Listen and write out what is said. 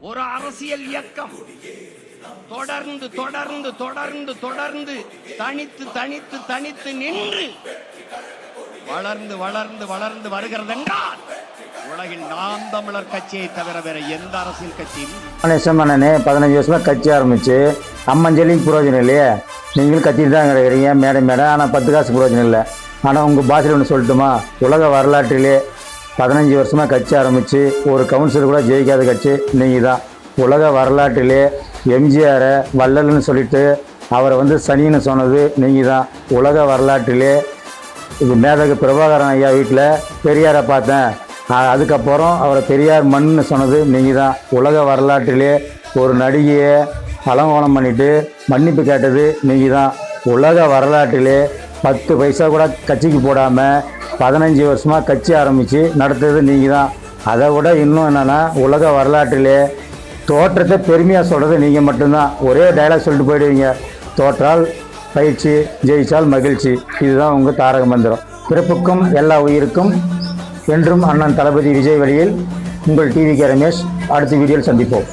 ஒரு அரசியல் இயக்கம் தொடர்ந்து தொடர்ந்து தொடர்ந்து தொடர்ந்து தனித்து தனித்து தனித்து நின்று வளர்ந்து வளர்ந்து வளர்ந்து வருகிறது என்றால் உலகில் நாம் தமிழர் கட்சியை தவிர வேற எந்த அரசியல் கட்சியும் 15 வருஷமா கட்சி ஆரம்பிச்சு அம்மஞ்சலிக்கு புரோஜனம் இல்லையே. நீங்களும் கத்திட்டு தான் கிடைக்கிறீங்க மேடை மேடை. ஆனால் 10 காசு புரோஜனம் இல்லை. ஆனால் உங்கள் பாஷையில் ஒன்று சொல்லட்டுமா, உலக வரலாற்றிலே 15 வருஷமாக கட்சி ஆரம்பித்து ஒரு கவுன்சிலர் கூட ஜெயிக்காத கட்சி நீங்கள் தான். உலக வரலாற்றிலே எம்ஜிஆரை வள்ளல்னு சொல்லிட்டு அவரை சனின்னு சொன்னது நீங்கள் தான். உலக வரலாற்றிலே மேதகு பிரபாகரன் ஐயா வீட்டில் பெரியாரை பார்த்தேன், அதுக்கப்புறம் அவரை பெரியார் மண்ணுன்னு சொன்னது நீங்கள் தான். உலக வரலாற்றிலே ஒரு நடிகையை அலங்கோலம் பண்ணிவிட்டு மன்னிப்பு கேட்டது நீங்கள் தான். உலக வரலாற்றிலே 10 பைசா கூட கட்சிக்கு போடாமல் 15 வருஷமாக கட்சி ஆரம்பித்து நடத்துறது நீங்கள் தான். அதை விட இன்னும் என்னென்னா, உலக வரலாற்றிலே தோற்றத்தை பெருமையாக சொல்கிறது நீங்கள் மட்டும்தான். ஒரே டைலாக் சொல்லிட்டு போயிடுவீங்க, தோற்றால் பயிற்சி, ஜெயிச்சால் மகிழ்ச்சி. இதுதான் உங்கள் தாரக மந்திரம். பிறப்புக்கும் எல்லா உயிருக்கும் என்றும் அண்ணன் தளபதி விஜய் வழியில் உங்கள் டிவி கே ரமேஷ். அடுத்த வீடியோவில் சந்திப்போம்.